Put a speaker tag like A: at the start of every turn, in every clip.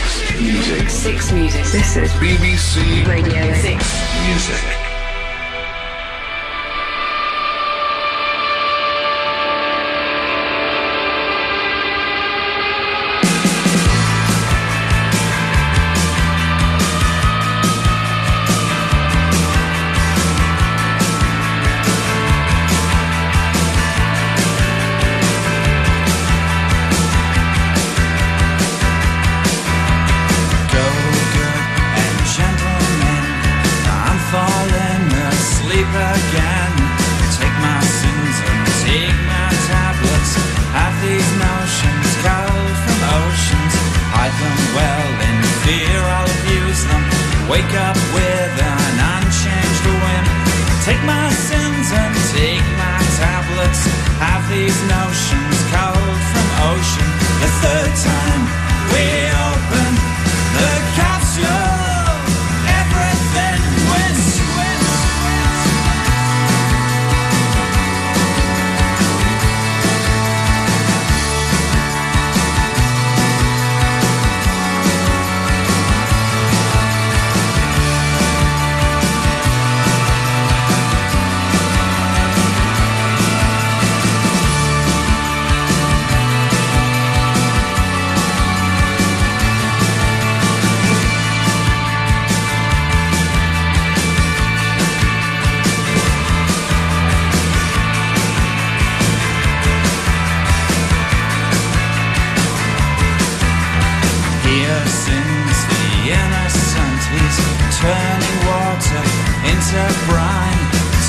A: Six Music.
B: Six Music. This is
A: BBC
B: Radio 6
A: Music.
C: Wake up with an unchanged whim. Take my sins and take my tablets. Have these notions cold from ocean. The third time we open the capsule, everything wins. Turning water into brine.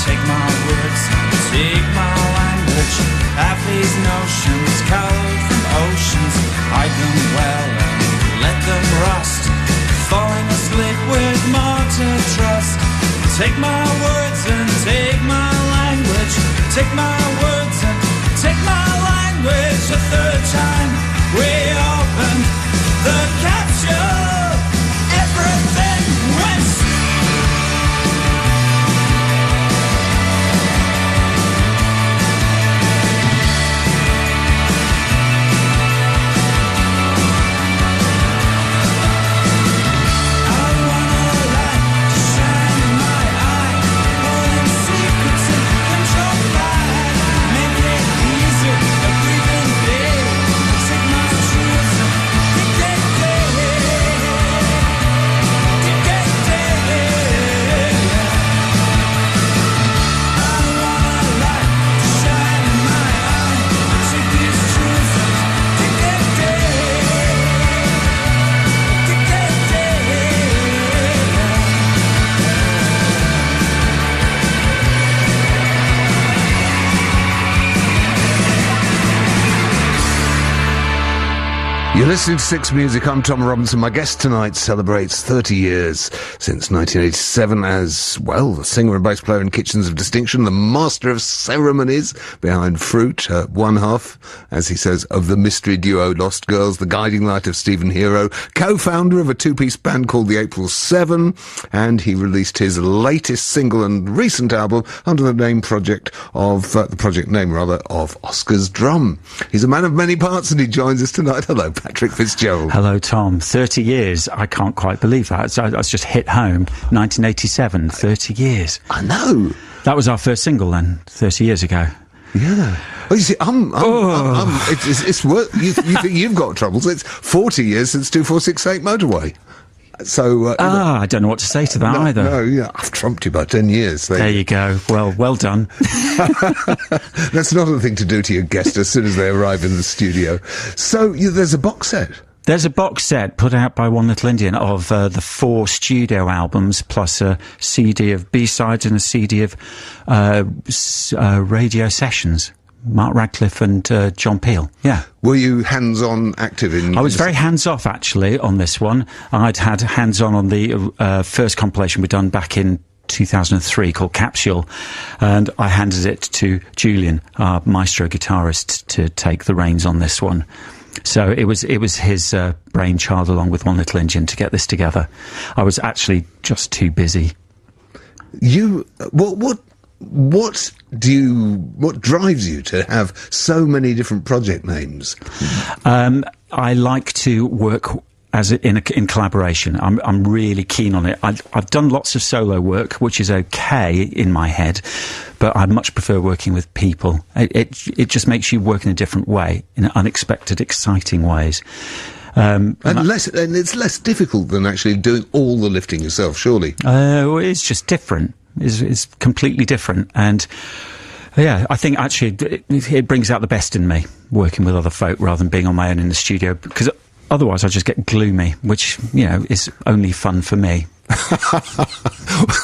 C: Take my words, take my language. Have these notions cold from oceans. Hide them well and let them rust. Falling asleep with more to trust. Take my words and take my language. Take my words and take my language. The third time we opened the capsule, everything went.
D: You're listening to Six Music. I'm Tom Robinson. My guest tonight celebrates 30 years since 1987 as, well, the singer and bass player in Kitchens of Distinction, the master of ceremonies behind Fruit, one half, as he says, of the mystery duo Lost Girls, the guiding light of Stephen Hero, co-founder of a two-piece band called the April 7, and he released his latest single and recent album under the name project of, the project name rather, of Oscar's Drum. He's a man of many parts and he joins us tonight. Hello, Patrick Fitzgerald.
E: Hello, Tom. 30 years. I can't quite believe that. That's just hit home. 1987, 30 years.
D: I know.
E: That was our first single then, 30 years ago.
D: Yeah. Well, you see, it's worth, you think you've got troubles. It's 40 years since 2468 motorway. So,
E: I don't know what to say to that either.
D: No, yeah, I've trumped you by 10 years.
E: There you go. Well done.
D: That's not a thing to do to your guest as soon as they arrive in the studio. So, there's a box set.
E: There's a box set put out by One Little Indian of the 4 studio albums, plus a CD of B-sides and a CD of radio sessions. Mark Radcliffe and John Peel. Yeah.
D: Were you hands-on active in...
E: I was very hands-off, actually, on this one. I'd had hands-on the first compilation we'd done back in 2003 called Capsule, and I handed it to Julian, our maestro guitarist, to take the reins on this one. So it was his brainchild, along with One Little Indian, to get this together. I was actually just too busy. What drives you to have so many different project names? I like to work in collaboration. I'm really keen on it. I've done lots of solo work, which is okay in my head, but I much prefer working with people. It just makes you work in a different way, in unexpected, exciting ways.
D: And it's less difficult than actually doing all the lifting yourself, surely.
E: It's just different. It's completely different, and yeah, I think actually it brings out the best in me working with other folk rather than being on my own in the studio, because otherwise I just get gloomy, which, you know, is only fun for me.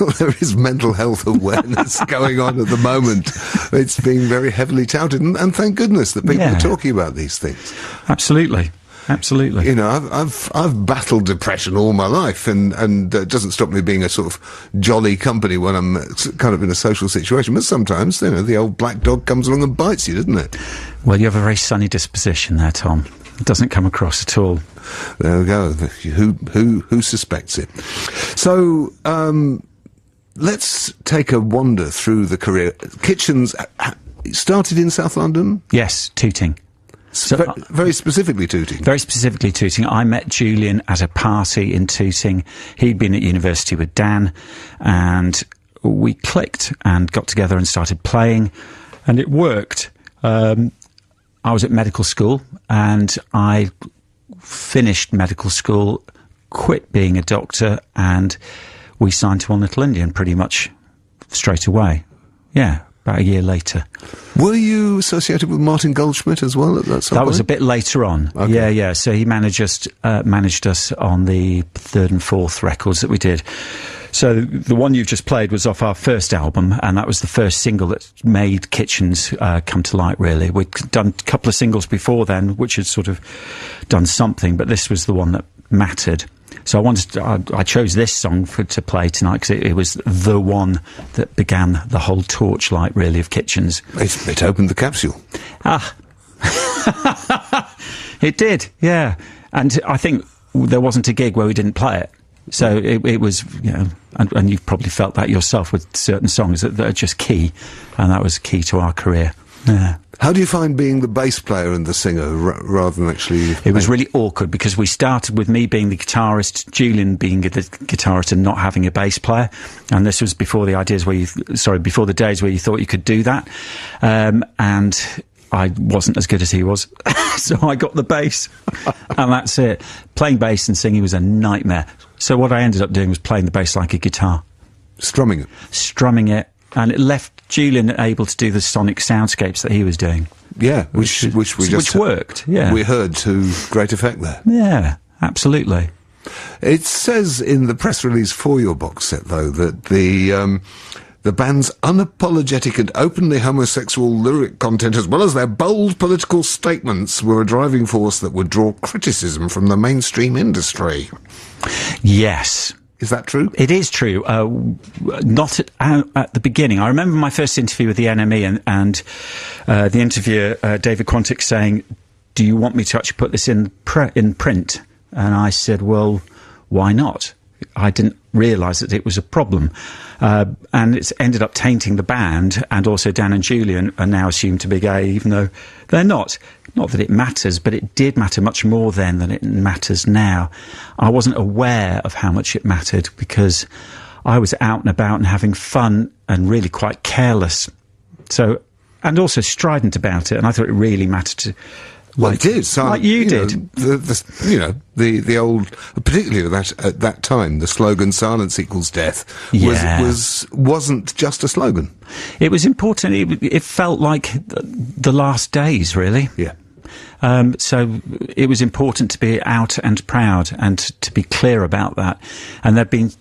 D: Well, there is mental health awareness going on at the moment. It's being very heavily touted, and thank goodness that people are talking about these things.
E: Absolutely. Absolutely.
D: You know, I've battled depression all my life, and it doesn't stop me being a sort of jolly company when I'm kind of in a social situation. But sometimes, you know, the old black dog comes along and bites you, doesn't it?
E: Well, you have a very sunny disposition there, Tom. It doesn't come across at all.
D: There we go. Who suspects it? So, let's take a wander through the career. Kitchens started in South London?
E: Yes, Tooting.
D: So, very specifically Tooting.
E: Very specifically Tooting. I met Julian at a party in Tooting. He'd been at university with Dan, and we clicked and got together and started playing, and it worked. I was at medical school, and I finished medical school, quit being a doctor, and we signed to One Little Indian pretty much straight away. Yeah. About a year later.
D: Were you associated with Martin Goldschmidt as well at that time?
E: That was a bit later on. Okay. Yeah. So he managed us on the third and fourth records that we did. So the one you've just played was off our first album, and that was the first single that made Kitchens come to light, really. We'd done a couple of singles before then, which had sort of done something, but this was the one that mattered. So I chose this song to play tonight because it was the one that began the whole torchlight, really, of Kitchens.
D: It opened the capsule.
E: It did, yeah. And I think there wasn't a gig where we didn't play it. So it was, you know, and you've probably felt that yourself with certain songs that are just key, and that was key to our career. Yeah.
D: How do you find being the bass player and the singer rather than actually...
E: It was really awkward because we started with me being the guitarist, Julian being the guitarist and not having a bass player. And this was before the before the days where you thought you could do that. And I wasn't as good as he was. So I got the bass and that's it. Playing bass and singing was a nightmare. So what I ended up doing was playing the bass like a guitar.
D: Strumming it.
E: And it left Julian able to do the sonic soundscapes that he was doing.
D: Yeah, which
E: worked. Yeah,
D: we heard to great effect there.
E: Yeah, absolutely.
D: It says in the press release for your box set, though, that the band's unapologetic and openly homosexual lyric content, as well as their bold political statements, were a driving force that would draw criticism from the mainstream industry.
E: Yes.
D: Is that true?
E: It is true. Not at the beginning. I remember my first interview with the NME and the interviewer, David Quantick, saying, "Do you want me to actually put this in print?" And I said, well, why not? I didn't realise that it was a problem. And it's ended up tainting the band, and also Dan and Julian are now assumed to be gay, even though they're not. Not that it matters, but it did matter much more then than it matters now. I wasn't aware of how much it mattered because I was out and about and having fun and really quite careless. So, and also strident about it, and I thought it really mattered to...
D: Well, it did. So,
E: like you did.
D: The old, particularly at that time, the slogan "Silence equals death" wasn't just a slogan.
E: It was important. It felt like the last days, really.
D: Yeah.
E: So it was important to be out and proud and to be clear about that. And there'd been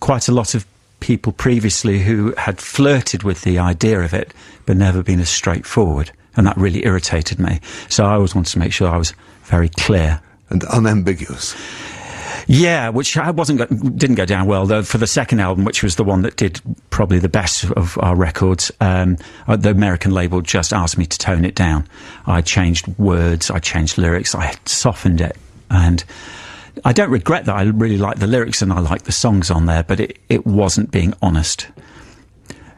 E: quite a lot of people previously who had flirted with the idea of it, but never been as straightforward. And that really irritated me. So I always wanted to make sure I was very clear.
D: And unambiguous.
E: Yeah, which didn't go down well, though, for the second album, which was the one that did probably the best of our records. The American label just asked me to tone it down. I changed words, I changed lyrics, I softened it. And I don't regret that. I really like the lyrics and I like the songs on there, but it wasn't being honest.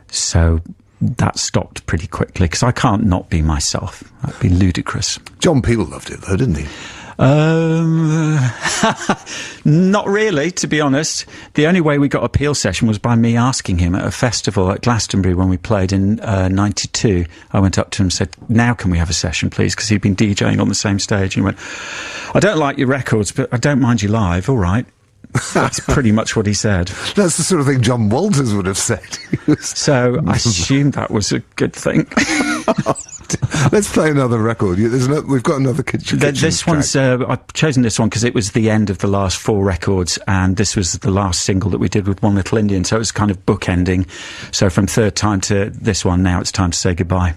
E: So that stopped pretty quickly, because I can't not be myself. That'd be ludicrous.
D: John Peel loved it, though, didn't he?
E: Not really, to be honest. The only way we got a Peel session was by me asking him at a festival at Glastonbury when we played in 92. I went up to him and said, now can we have a session, please? Because he'd been DJing on the same stage. And he went, I don't like your records, but I don't mind you live. All right. That's pretty much what he said.
D: That's the sort of thing John Walters would have said.
E: So I assumed that was a good thing.
D: Let's play another record. We've got another kitchen
E: this
D: track.
E: one's I've chosen this one because it was the end of the last 4 records, and this was the last single that we did with One Little Indian, so it was kind of bookending. So from Third Time to this one, now it's time to say goodbye.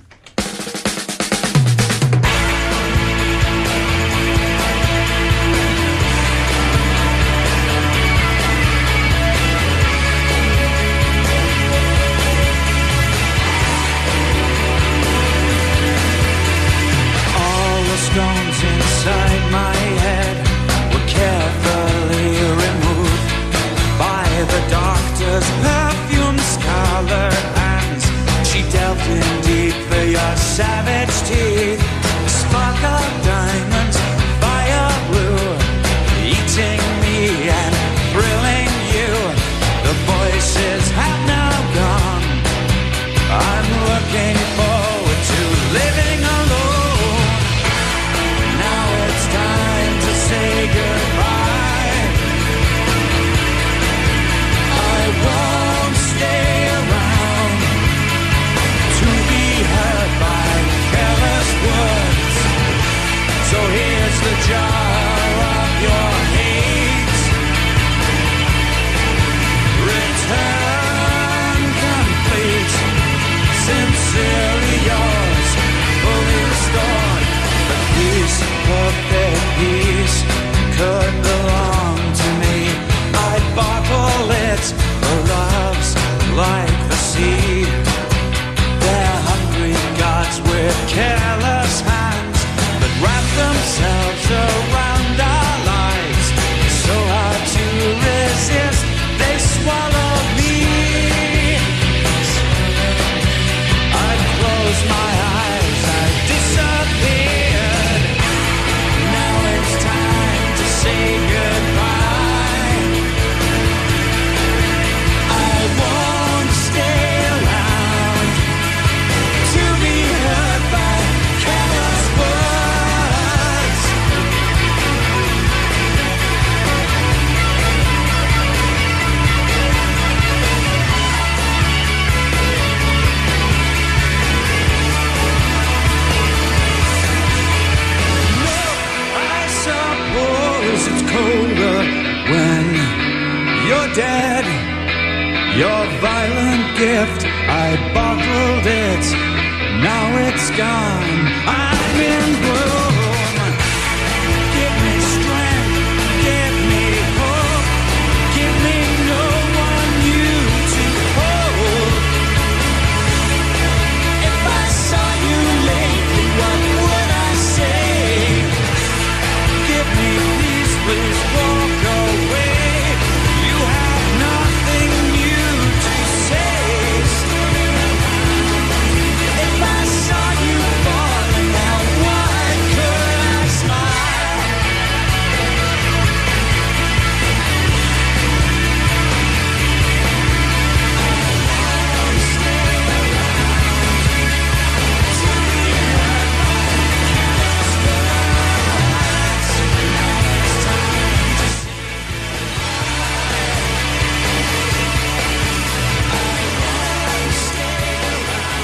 C: Inside my head were carefully removed by the doctor's perfume scarlet hands. She dealt in deep for your savage teeth. Spark of diamonds, fire blue, eating me and thrilling you. The voices have now gone. I'm looking forward to living alone. Say goodbye. I won't stay around to be hurt by careless words. So here's the jar of your hate. Return complete. Sincerely yours, fully restored. The peace, perfect peace, could belong to me. I'd bottle it for loves like the sea. They're hungry gods with careless hands that wrap themselves around our lives. So hard to resist, they swallow me. I'd close my eyes, I'd disappear. Say goodbye. I won't stay around to be hurt by careless words. No, I suppose it's colder when you're dead. Your violent gift, I bottled it. Now it's gone. I'm in bloom. Give me strength, give me hope. Give me no one new to hold. If I saw you lately, what would I say? Give me peace, please walk away. You have nothing new to say. If I saw you falling out, why could I smile? I'll stay around to be hurt by careless words. Now it's time to say I'll stay around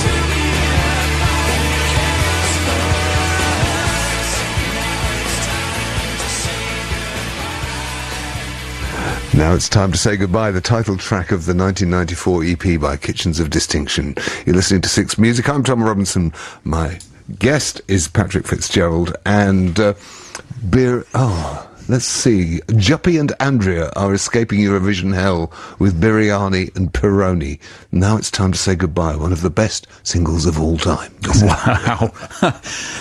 C: to be hurt by careless words. Now it's time to say
D: Now it's time to say goodbye, the title track of the 1994 EP by Kitchens of Distinction. You're listening to Six Music. I'm Tom Robinson. My guest is Patrick Fitzgerald, and let's see. Juppie and Andrea are escaping Eurovision hell with biryani and Peroni. Now it's time to say goodbye. One of the best singles of all time.
E: Wow.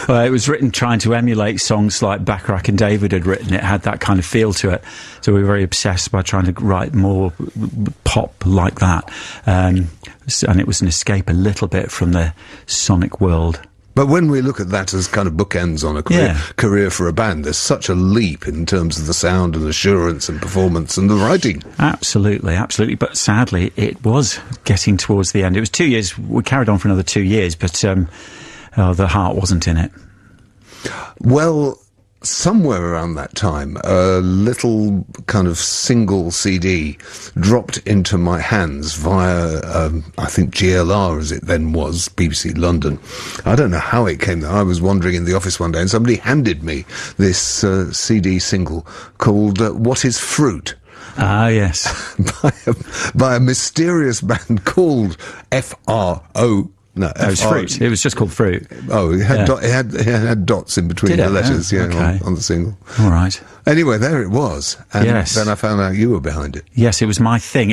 E: Well, it was written trying to emulate songs like Bacharach and David had written. It had that kind of feel to it. So we were very obsessed by trying to write more pop like that. And it was an escape a little bit from the sonic world.
D: But when we look at that as kind of bookends on a career for a band, there's such a leap in terms of the sound and assurance and performance and the writing.
E: Absolutely, absolutely. But sadly, it was getting towards the end. It was 2 years. We carried on for another 2 years, but the heart wasn't in it.
D: Well, somewhere around that time, a little kind of single CD dropped into my hands via, I think GLR as it then was, BBC London. I don't know how it came there. I was wandering in the office one day and somebody handed me this CD single called What Is Fruit?
E: Ah, yes.
D: by a mysterious band called FRO. No,
E: it was Fruit. It was just called Fruit.
D: Oh, it had dots in between the letters,
E: okay.
D: on the single.
E: All right.
D: Anyway, there it was. And then I found out you were behind it.
E: Yes, it was my thing.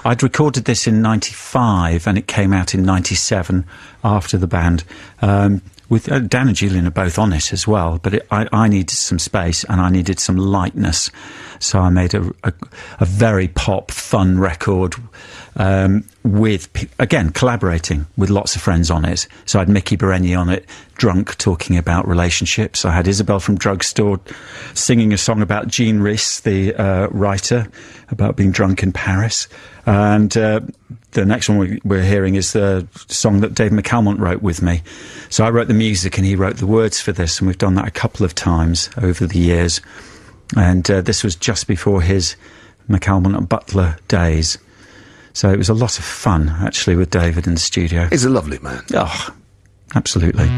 E: I'd recorded this in 95 and it came out in 97 after the band. With Dan and Julian are both on it as well, but I needed some space and I needed some lightness. So I made a very pop, fun record with, again, collaborating with lots of friends on it. So I had Mickey Bereni on it, drunk, talking about relationships. I had Isabel from Drugstore singing a song about Jean Rhys, the writer, about being drunk in Paris. And the next one we're hearing is the song that Dave McAlmont wrote with me. So I wrote the music and he wrote the words for this, and we've done that a couple of times over the years. And this was just before his McAlmont and Butler days. So it was a lot of fun, actually, with David in the studio.
D: He's a lovely man.
E: Oh, absolutely.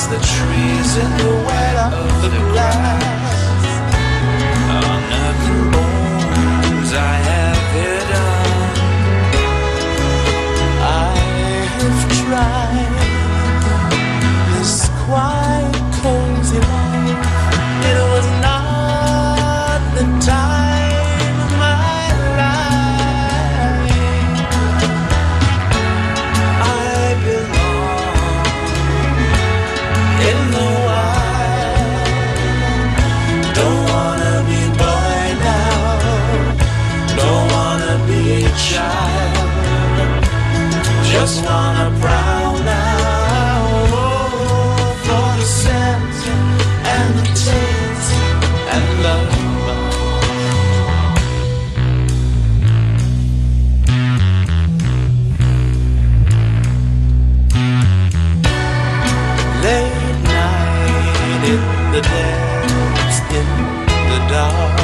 C: The trees in the wet of the grass, unearthing bones I have hidden. I have tried this quiet, cozy life. It was not the time of my life. I belong in the wild. Don't wanna be boy now. Don't wanna be a child. Just wanna prowl now. Oh, for the scent and the taste and love. Late night in the depths, in the dark,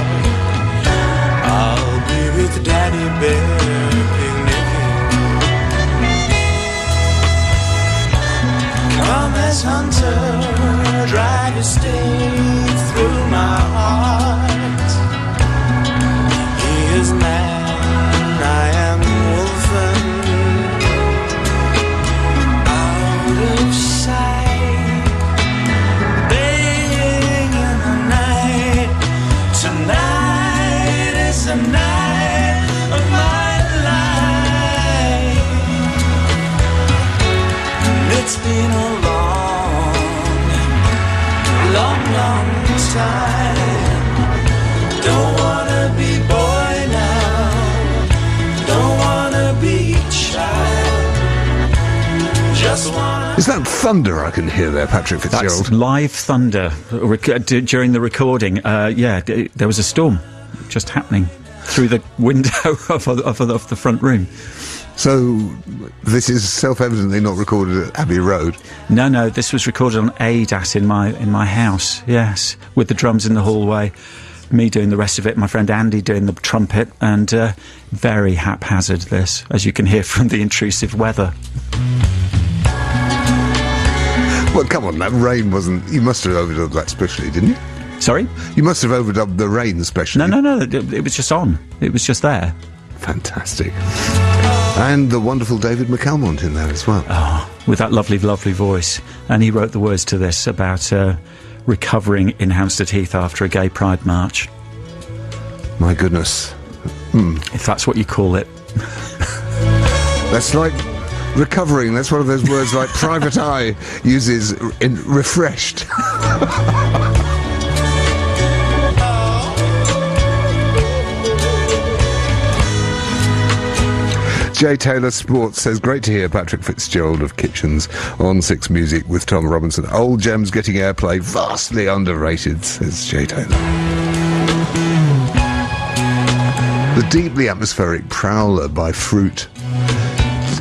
C: I'll be with Daddy Bear picnicking. Come as hunter, drive a stake through my heart. He is man, I am wolfen. Out of sight, baying in the night. Tonight is the night of my life. It's been a long time. Don't wanna be boy now. Don't wanna be child. Just wanna.
D: Is that thunder I can hear there, Patrick Fitzgerald?
E: That's live thunder during the recording. There was a storm just happening through the window of the front room.
D: So this is self-evidently not recorded at Abbey Road.
E: No, this was recorded on ADAT in my house, yes, with the drums in the hallway, me doing the rest of it, my friend Andy doing the trumpet, and very haphazard this, as you can hear from the intrusive weather.
D: Well, come on, that rain wasn't... You must have overdubbed that specially, didn't you?
E: Sorry?
D: You must have overdubbed the rain specially.
E: No, it was just on. It was just there.
D: Fantastic.
C: Oh.
D: And the wonderful David McAlmont in there as well.
E: Oh, with that lovely, lovely voice. And he wrote the words to this about recovering in Hampstead Heath after a gay pride march.
D: My goodness.
E: If that's what you call it.
D: That's like recovering. That's one of those words like Private Eye uses in refreshed. Jay Taylor Sports says, great to hear Patrick Fitzgerald of Kitchens on Six Music with Tom Robinson. Old gems getting airplay, vastly underrated, says Jay Taylor. The deeply atmospheric Prowler by Fruit.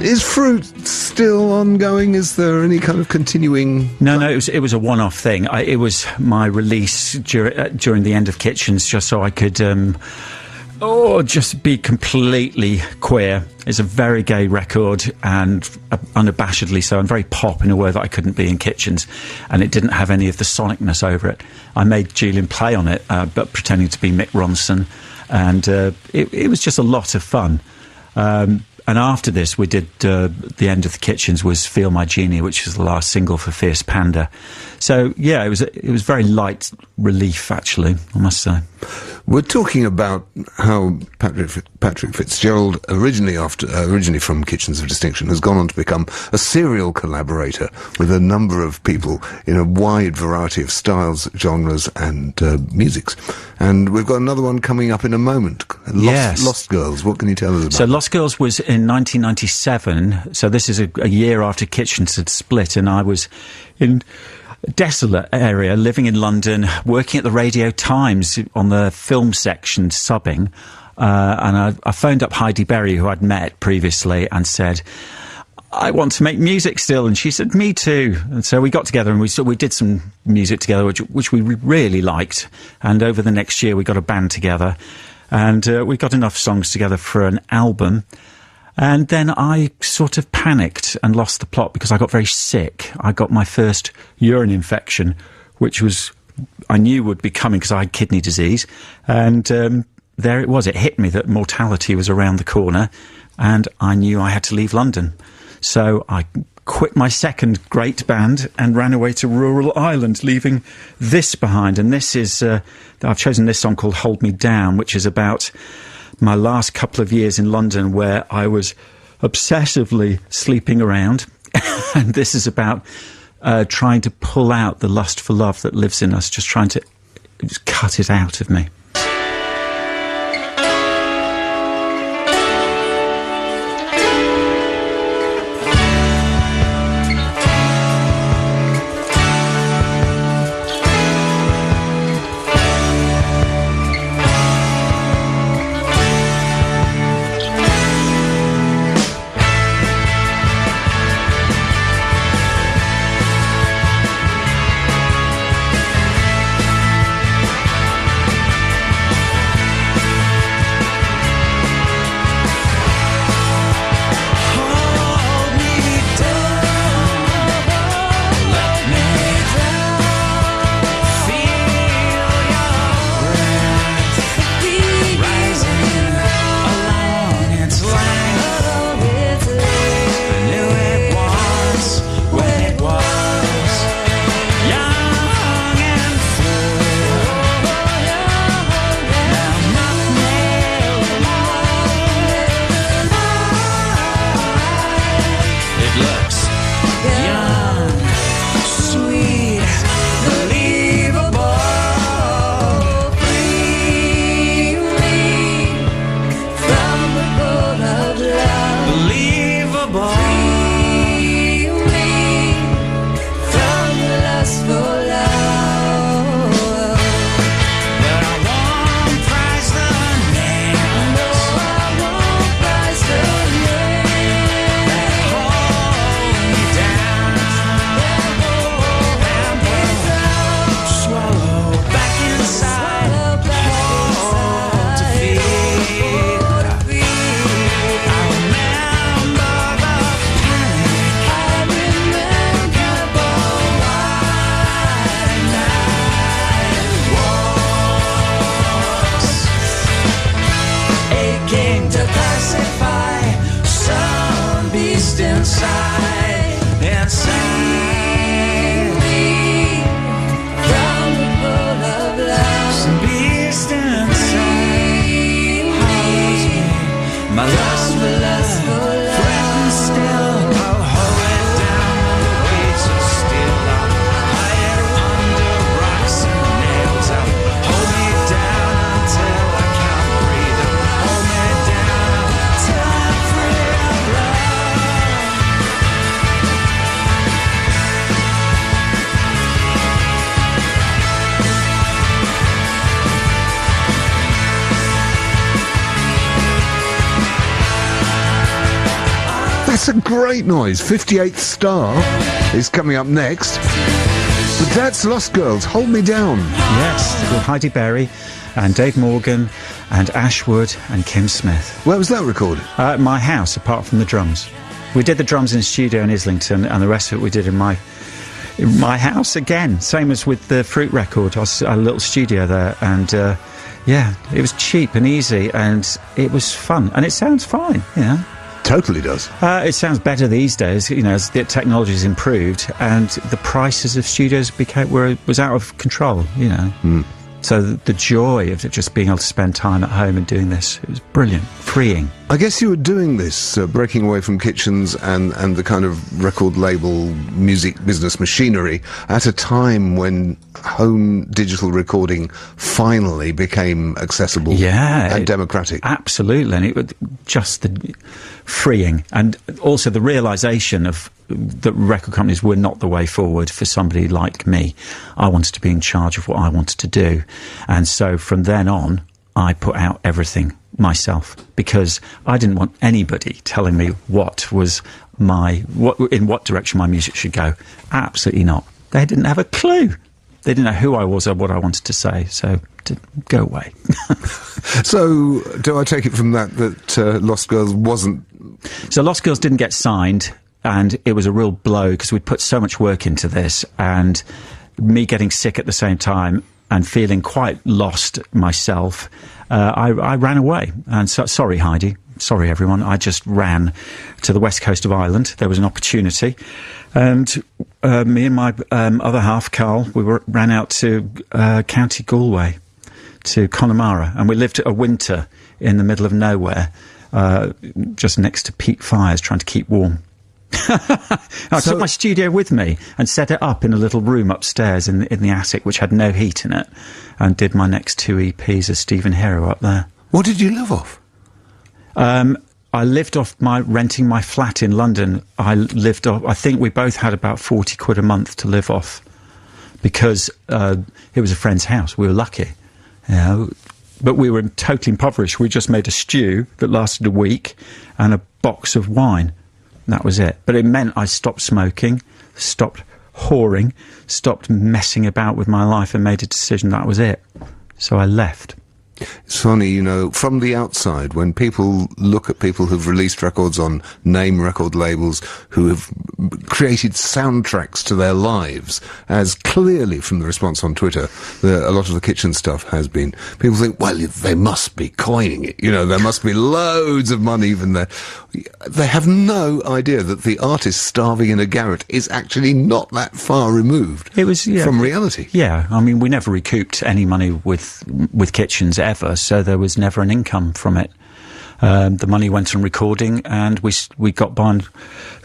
D: Is Fruit still ongoing? Is there any kind of continuing?
E: No, it was a one-off thing. It was my release during the end of Kitchens, just so I could just be completely queer. It's a very gay record, and unabashedly so, and very pop in a way that I couldn't be in Kitchens, and it didn't have any of the sonicness over it. I made Julian play on it, but pretending to be Mick Ronson, and it was just a lot of fun. And after this, we did the end of the Kitchens was Feel My Genie, which was the last single for Fierce Panda. So yeah, it was very light relief, actually, I must say.
D: We're talking about how Patrick Fitzgerald, originally from Kitchens of Distinction, has gone on to become a serial collaborator with a number of people in a wide variety of styles, genres, and musics. And we've got another one coming up in a moment. Lost Girls. What can you tell us about?
E: So Lost Girls was in 1997. So this is a year after Kitchens had split, and I was in a desolate area, living in London, working at the Radio Times on the film section, subbing. And I phoned up Heidi Berry, who I'd met previously, and said, I want to make music still. And she said, me too. And so we got together and we did some music together, which we really liked. And over the next year, we got a band together, and we got enough songs together for an album. And then I sort of panicked and lost the plot because I got very sick. I got my first urine infection, which I knew would be coming because I had kidney disease. And there it was. It hit me that mortality was around the corner, and I knew I had to leave London. So I quit my second great band and ran away to rural Ireland, leaving this behind. And this is, I've chosen this song called Hold Me Down, which is about my last couple of years in London, where I was obsessively sleeping around. And this is about trying to pull out the lust for love that lives in us, just trying to cut it out of me.
C: Some beast inside hollows me. My lust for love threatens still. I'll hold it down under weights of steel. I'll hide it under rocks and nails. I'll hold me down until I can't breathe. I'll hold me down until I'm free of love.
D: That's a great noise. 58th Star is coming up next. But that's Lost Girls, Hold Me Down.
E: Yes, with Heidi Berry and Dave Morgan and Ashwood and Kim Smith.
D: Where was that recorded?
E: At my house, apart from the drums. We did the drums in a studio in Islington, and the rest of it we did in my house again. Same as with the Fruit record. I had a little studio there, and yeah, it was cheap and easy, and it was fun. And it sounds fine, you know.
D: Totally does.
E: It sounds better these days, you know, as the technology's improved, and the prices of studios was out of control, you know. So the joy of just being able to spend time at home and doing this, it was brilliant, freeing.
D: I guess you were doing this, breaking away from kitchens and the kind of record label music business machinery at a time when home digital recording finally became accessible and democratic.
E: Absolutely, and it was just the freeing, and also the realisation of that record companies were not the way forward for somebody like me. I wanted to be in charge of what I wanted to do, and so from then on I put out everything myself, because I didn't want anybody telling me in what direction my music should go. Absolutely not. They didn't have a clue. They didn't know who I was or what I wanted to say, so to go away.
D: So, do I take it from that Lost Girls wasn't...
E: So Lost Girls didn't get signed, and it was a real blow, because we'd put so much work into this, and me getting sick at the same time and feeling quite lost myself, I ran away. And so, sorry, Heidi. Sorry, everyone. I just ran to the west coast of Ireland. There was an opportunity. And me and my other half, Carl, ran out to County Galway, to Connemara, and we lived a winter in the middle of nowhere, just next to peat fires, trying to keep warm. I took my studio with me and set it up in a little room upstairs in the attic, which had no heat in it, and did my next 2 EPs as Stephen Hero up there.
D: What did you live off?
E: I lived off renting my flat in London. I think we both had about 40 quid a month to live off, because it was a friend's house. We were lucky, you know, but we were totally impoverished. We just made a stew that lasted a week and a box of wine. That was it. But it meant I stopped smoking, stopped whoring, stopped messing about with my life, and made a decision that was it. So I left.
D: It's funny, you know, from the outside, when people look at people who've released records on name record labels, who have created soundtracks to their lives, as clearly from the response on Twitter, a lot of the kitchen stuff has been, people think, well, they must be coining it, you know, there must be loads of money even there. They have no idea that the artist starving in a garret is actually not that far removed from reality.
E: Yeah, I mean, we never recouped any money with kitchens ever, so there was never an income from it. The money went on recording, and we got by on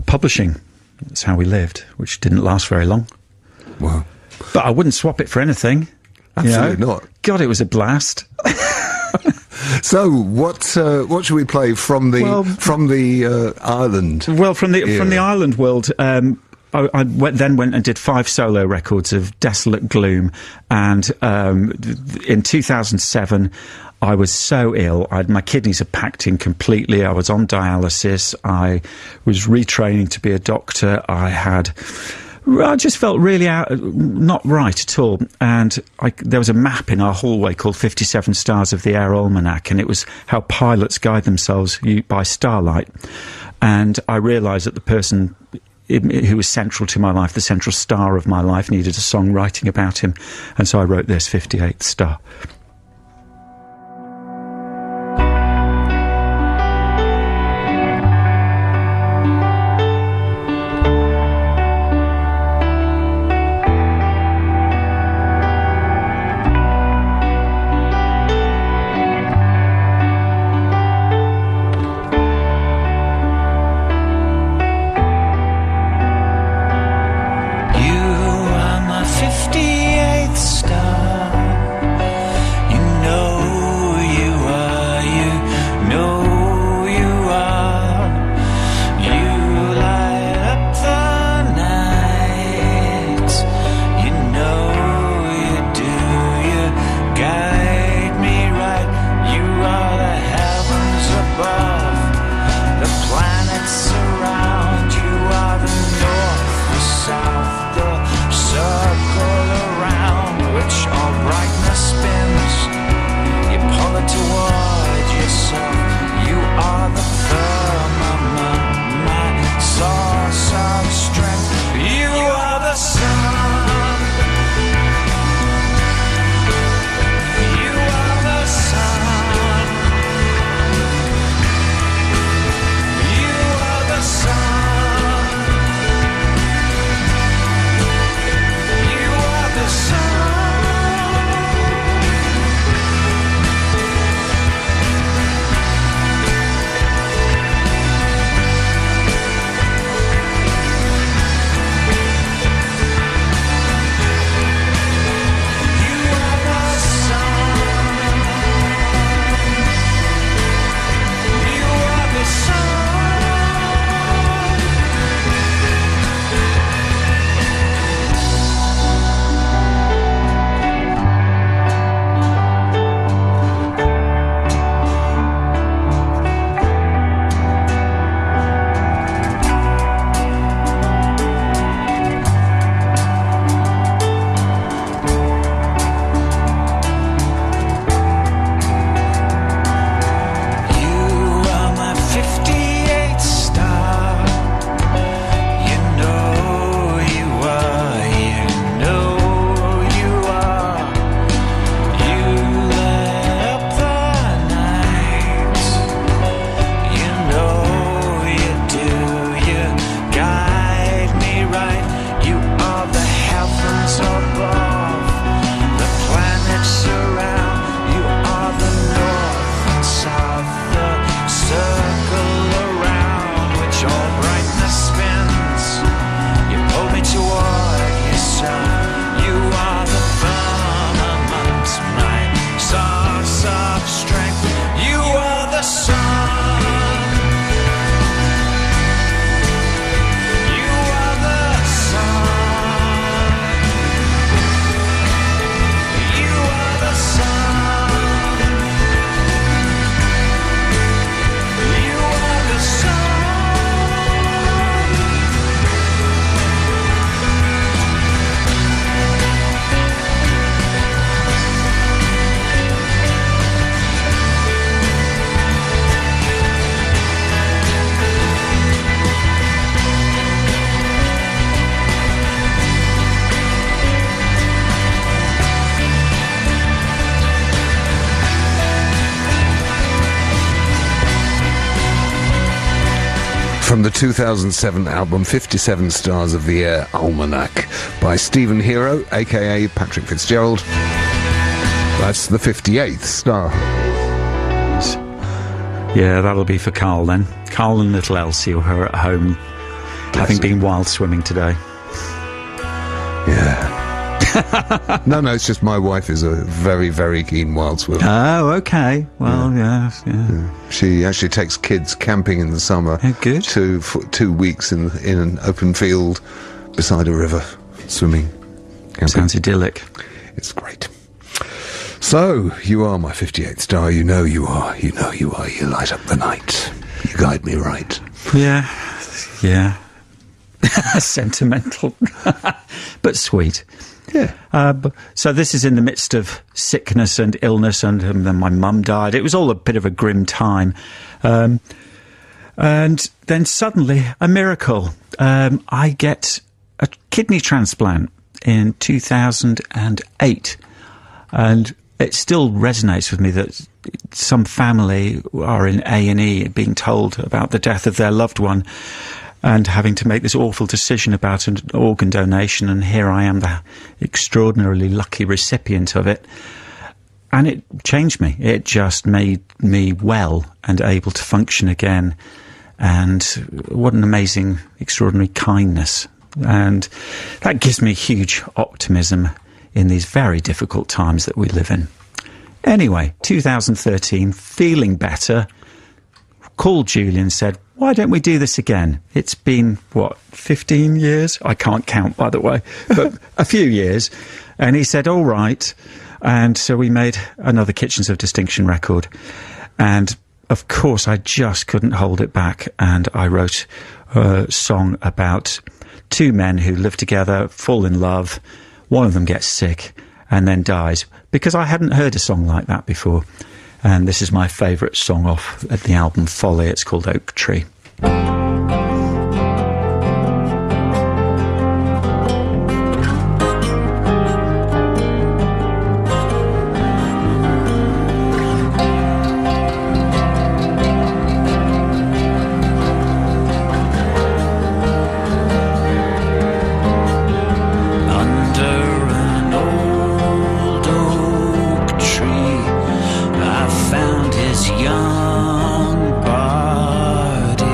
E: publishing. That's how we lived, which didn't last very long.
D: Wow.
E: But I wouldn't swap it for anything.
D: Absolutely not. God,
E: it was a blast.
D: So, what should we play from the Ireland?
E: Well, from the Ireland world, I then went and did 5 solo records of desolate gloom, and in 2007 I was so ill. My kidneys had packed in completely. I was on dialysis. I was retraining to be a doctor. I just felt really not right at all. And there was a map in our hallway called 57 Stars of the Air Almanac, and it was how pilots guide themselves by starlight. And I realised that the person who was central to my life, the central star of my life, needed a song writing about him. And so I wrote this, 58th Star.
D: from the 2007 album 57 Stars of the Air Almanac by Stephen Hero, a.k.a. Patrick Fitzgerald. That's the 58th star.
E: Yeah, that'll be for Carl then. Carl and little Elsie are at home, having been wild swimming today.
D: Yeah. No, it's just my wife is a very, very keen wild swimmer.
E: Oh, okay. Well, yeah.
D: She actually takes kids camping in the summer.
E: Oh, good.
D: For 2 weeks in an open field beside a river, swimming. Camping.
E: Sounds idyllic.
D: It's great. So, you are my 58th star. You know you are. You know you are. You light up the night. You guide me right.
E: Yeah. Sentimental, but sweet.
D: Yeah.
E: So this is in the midst of sickness and illness, and then my mum died. It was all a bit of a grim time. And then suddenly, a miracle. I get a kidney transplant in 2008. And it still resonates with me that some family are in A&E being told about the death of their loved one and having to make this awful decision about an organ donation, and here I am, the extraordinarily lucky recipient of it. And it changed me. It just made me well and able to function again. And what an amazing, extraordinary kindness. And that gives me huge optimism in these very difficult times that we live in. Anyway, 2013, feeling better, called Julian, said, why don't we do this again? It's been, 15 years? I can't count, by the way, but a few years. And he said, all right. And so we made another Kitchens of Distinction record. And, of course, I just couldn't hold it back. And I wrote a song about two men who live together, fall in love. One of them gets sick and then dies, because I hadn't heard a song like that before. And this is my favourite song off the album Folly. It's called Oak Tree.
C: Young body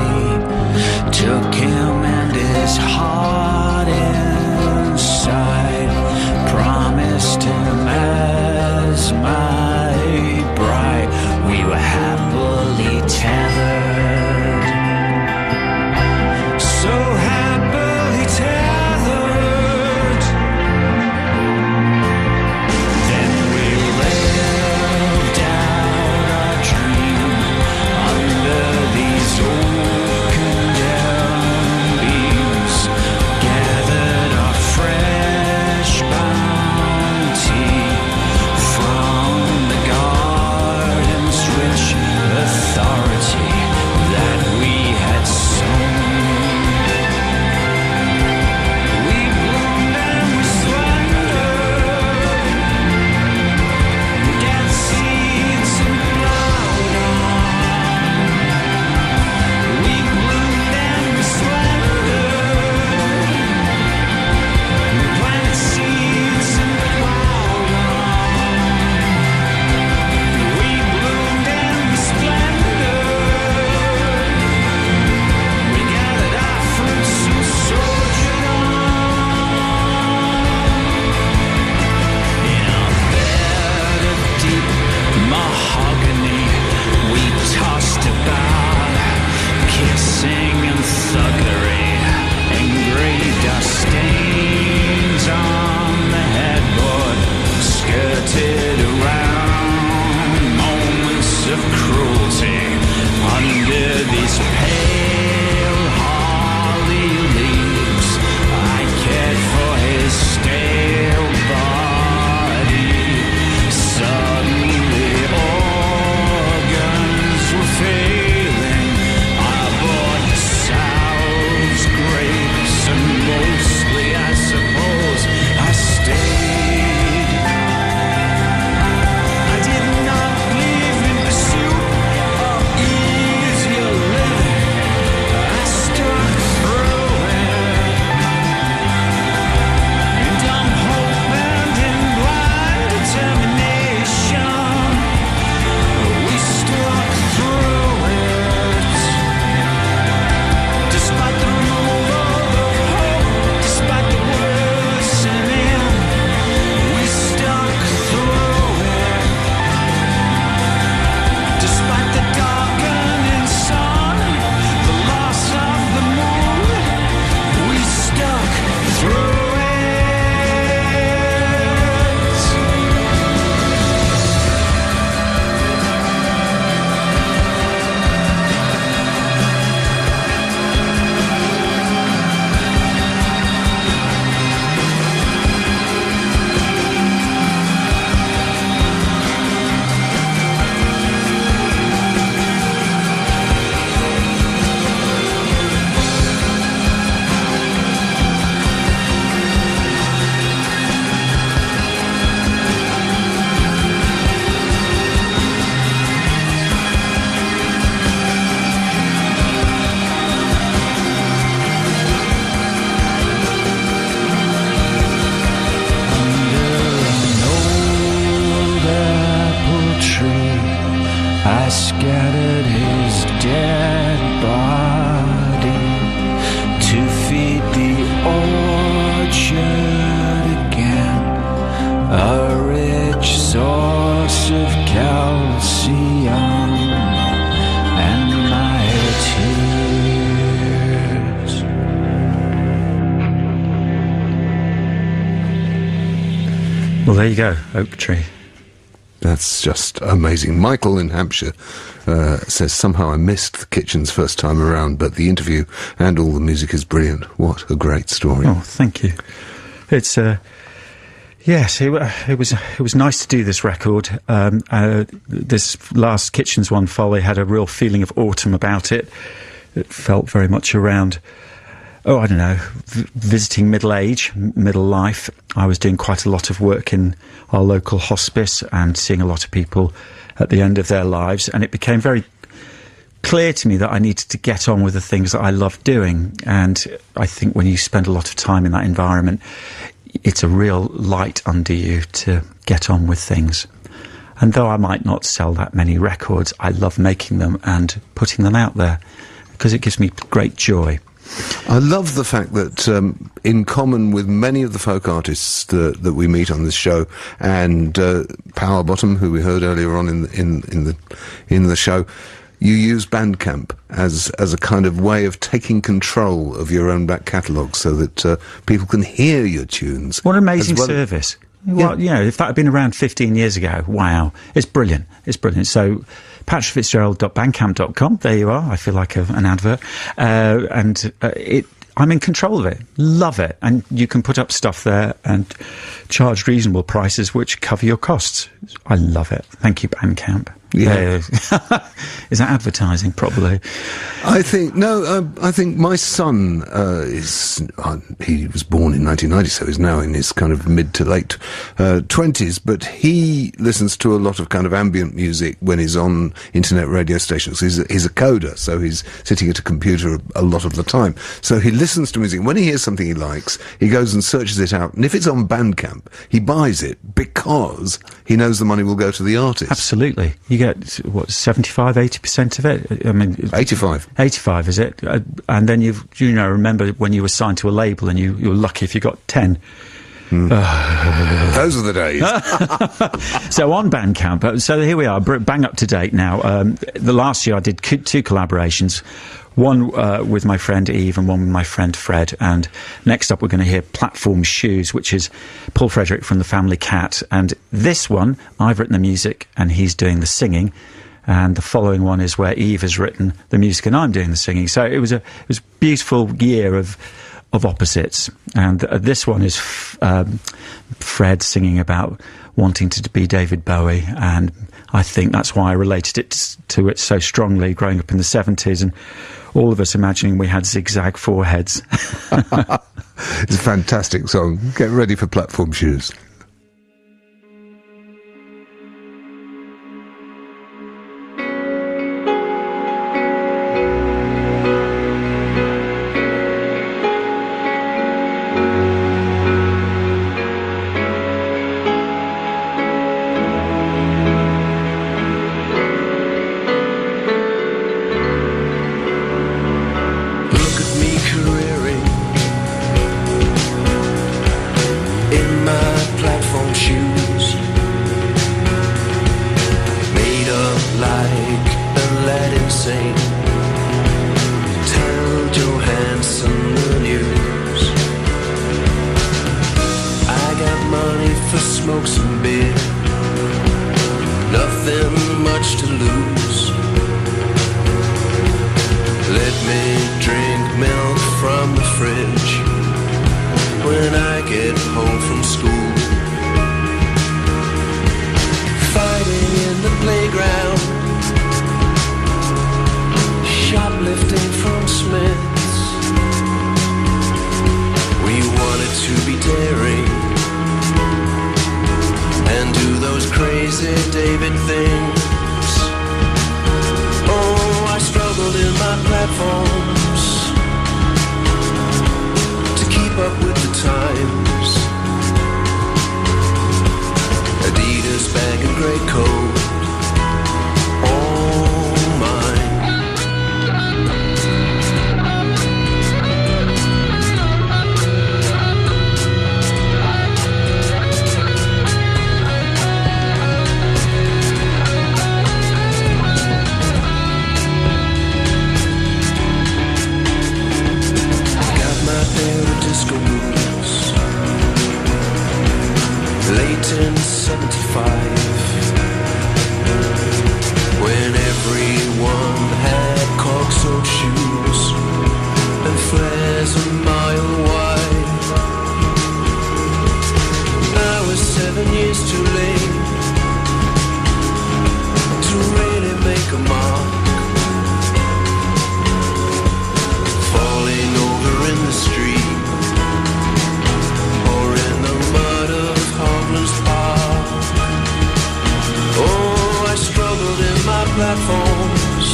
C: Chelsea on and my tears.
E: Well, there you go, Oak Tree.
D: That's just amazing. Michael in Hampshire says, somehow I missed the Kitchens first time around, but the interview and all the music is brilliant. What a great story.
E: Oh, thank you. It's yes, it was nice to do this record. This last Kitchens one, Folly, had a real feeling of autumn about it. It felt very much around, I don't know, visiting middle age, middle life. I was doing quite a lot of work in our local hospice and seeing a lot of people at the end of their lives, and it became very clear to me that I needed to get on with the things that I love doing. And I think when you spend a lot of time in that environment, it's a real light under you to get on with things. And though I might not sell that many records, I love making them and putting them out there because it gives me great joy.
D: I love the fact that, in common with many of the folk artists that we meet on this show, and Power Bottom, who we heard earlier on in the show, you use Bandcamp as a kind of way of taking control of your own back catalogue, so that people can hear your tunes.
E: What an amazing service!
D: Yeah.
E: Well, if that had been around 15 years ago, wow, it's brilliant. It's brilliant. So, patrickfitzgerald.bandcamp.com. There you are. I feel like an advert, I'm in control of it. Love it, and you can put up stuff there and charge reasonable prices, which cover your costs. I love it. Thank you, Bandcamp.
D: Yeah.
E: Is that advertising? Probably.
D: I think my son he was born in 1990, so he's now in his kind of mid to late 20s, but he listens to a lot of kind of ambient music when he's on internet radio stations. He's a coder, so he's sitting at a computer a lot of the time. So he listens to music. When he hears something he likes, he goes and searches it out, and if it's on Bandcamp, he buys it because he knows the money will go to the artist.
E: Absolutely. You get, 75-80% of it? I mean,
D: 85.
E: 85, is it? And then remember when you were signed to a label and you were lucky if you got 10.
D: Those are the days.
E: So on Bandcamp, so here we are, bang up to date now. The last year I did 2 collaborations. One with my friend Eve and one with my friend Fred. And next up we're going to hear Platform Shoes, which is Paul Frederick from the Family Cat. And this one, I've written the music and he's doing the singing. And the following one is where Eve has written the music and I'm doing the singing. So it was a beautiful year of opposites. And this one is Fred singing about wanting to be David Bowie, and I think that's why I related to it so strongly, growing up in the 70s and all of us imagining we had zigzag foreheads.
D: It's a fantastic song. Get ready for Platform Shoes.
B: late in 75, when everyone had cork-sole shoes and flares a mile wide. I was 7 years too late to really make a mark, falling over in the street or in the mud of Hoglands Park. Oh, I struggled in my platforms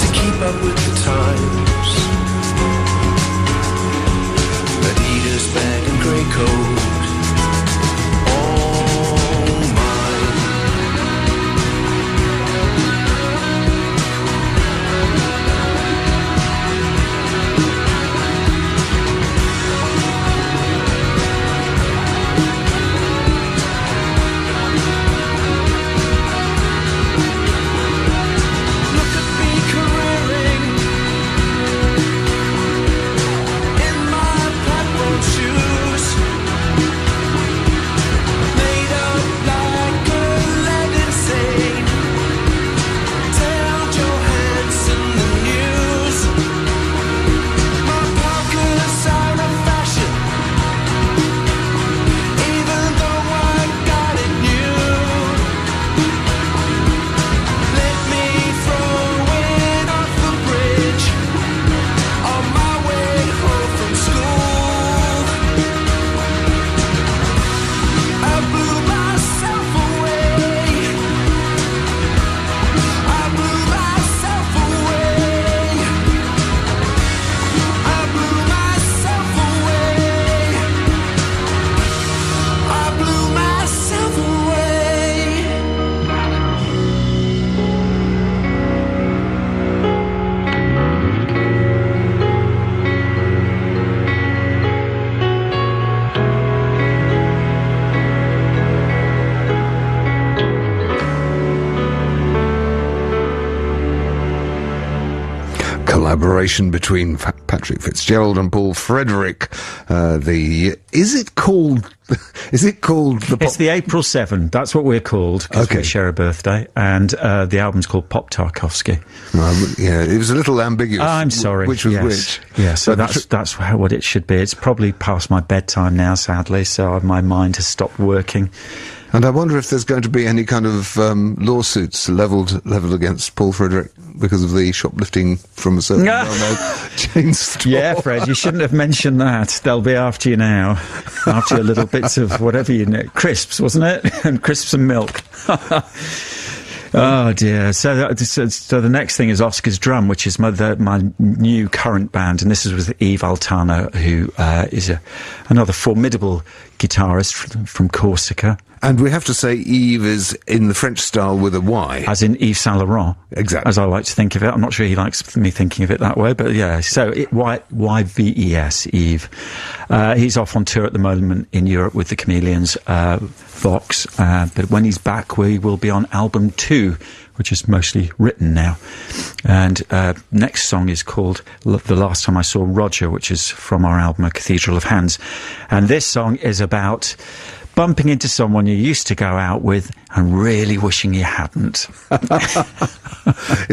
B: to keep up with the times. Adidas bag and grey coat, all mine. Look at me careering in my platform shoes, made up like a lead insane. Tell Johansson the news. My pockets are a fashion, even though I got it new. Let me throw it off the bridge on my way home from school. I blew myself away. I blew myself away. I blew myself away. I blew myself away.
D: Collaboration between Patrick Fitzgerald and Paul Frederick. Is it called the
E: It's the April 7. That's what we're called, because
D: Okay.
E: we share a birthday. And the album's called Pop Tarkovsky.
D: yeah, it was a little ambiguous.
E: I'm sorry.
D: Which was
E: yes.
D: which?
E: Yeah, so
D: But
E: that's what it should be. It's probably past my bedtime now, sadly, so my mind has stopped working.
D: And I wonder if there's going to be any kind of lawsuits levelled against Paul Frederick because of the shoplifting from a certain well-known chain store.
E: Yeah, Fred, you shouldn't have mentioned that. They'll be after you now. After your little bits of whatever you know. Crisps, wasn't it? And crisps and milk. Oh dear. So the next thing is Oscar's Drum, which is my new current band, and this is with Yves Altano, who is another formidable guitarist from Corsica.
D: And we have to say Yves is in the French style with a Y.
E: As in Yves Saint Laurent.
D: Exactly.
E: As I like to think of it. I'm not sure he likes me thinking of it that way, but yeah. So YVES, Yves. He's off on tour at the moment in Europe with the Chameleons, Vox. But when he's back, we will be on album 2, which is mostly written now. And next song is called The Last Time I Saw Roger, which is from our album A Cathedral of Hands. And this song is about bumping into someone you used to go out with and really wishing you hadn't.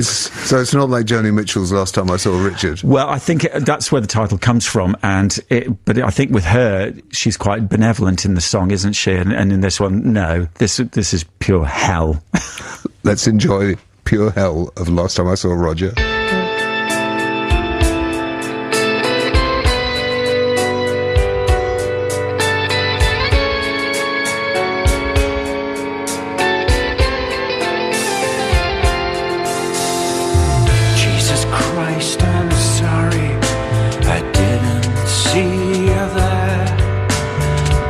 D: So it's not like Joni Mitchell's Last Time I Saw Richard.
E: Well, I think that's where the title comes from, but I think with her, she's quite benevolent in the song, isn't she? And in this one, no, this is pure hell.
D: Let's enjoy pure hell of Last Time I Saw Roger.
C: Jesus Christ, I'm sorry I didn't see you there.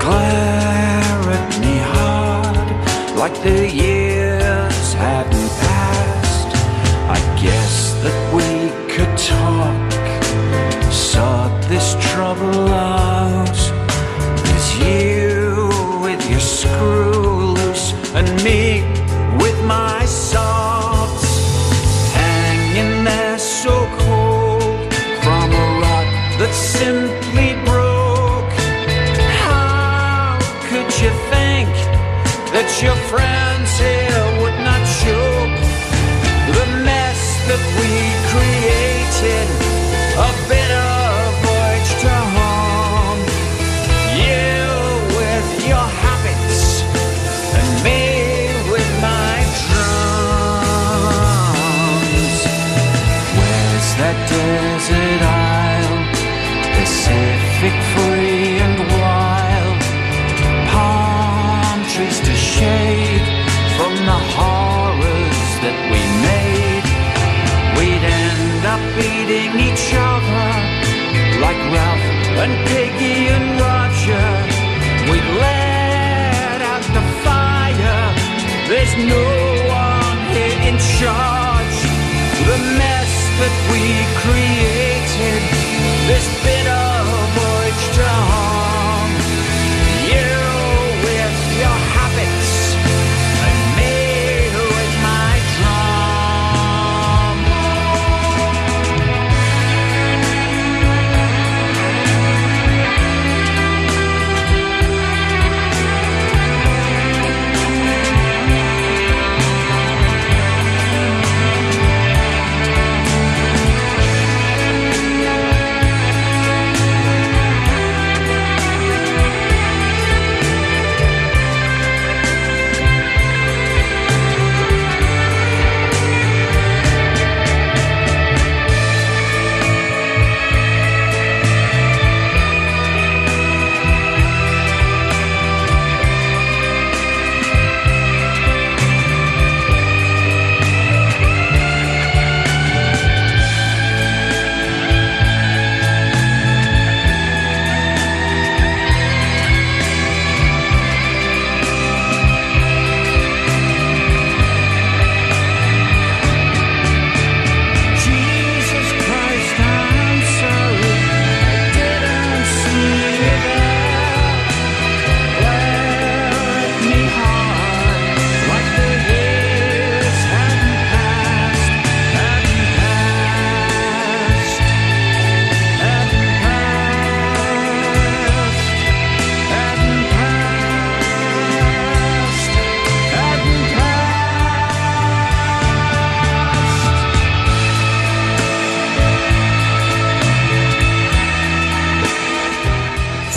C: Glare at me hard like the years hadn't passed. I guess that we could talk, sort this trouble out. There's you with your screw loose and me with my socks hanging there so cold from a rock that simply broke.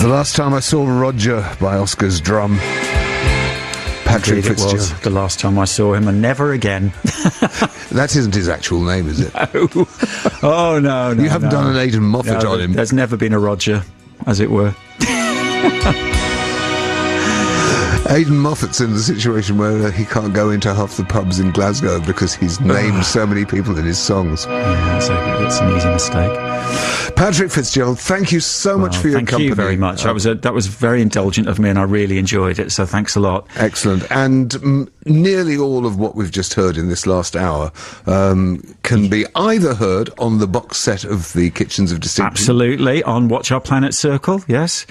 D: The last time I saw Roger by Oscar's Drum. Patrick
E: Indeed, it
D: Fitzgerald.
E: was the last time I saw him, and never again.
D: That isn't his actual name, is it?
E: No. Oh, no.
D: You haven't done an Aidan Moffat on him.
E: There's never been a Roger, as it were.
D: Aidan Moffat's in the situation where he can't go into half the pubs in Glasgow because he's named so many people in his songs.
E: Yeah, that's an easy mistake.
D: Patrick Fitzgerald, thank you so much for your company.
E: Thank you very much. That was very indulgent of me, and I really enjoyed it, so thanks a lot.
D: Excellent. And nearly all of what we've just heard in this last hour can be either heard on the box set of the Kitchens of Distinction.
E: Absolutely, on Watch Our Planet Circle, yes.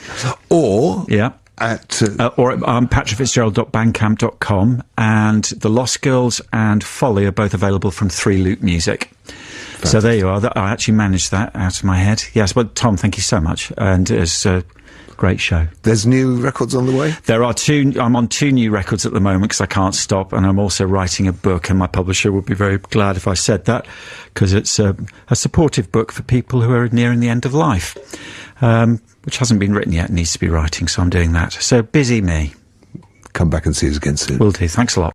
D: Or...
E: Yeah. Or at patrickfitzgerald.bandcamp.com, and The Lost Girls and Folly are both available from 3 Loop Music. Fantastic. So there you are. I actually managed that out of my head. Yes, but Tom, thank you so much, and it's a great show.
D: There's new records on the way?
E: There are 2. I'm on 2 new records at the moment because I can't stop, and I'm also writing a book, and my publisher would be very glad if I said that, because it's a supportive book for people who are nearing the end of life. Which hasn't been written yet, needs to be writing, so I'm doing that. So busy me.
D: Come back and see us again soon.
E: Will do. Thanks a lot.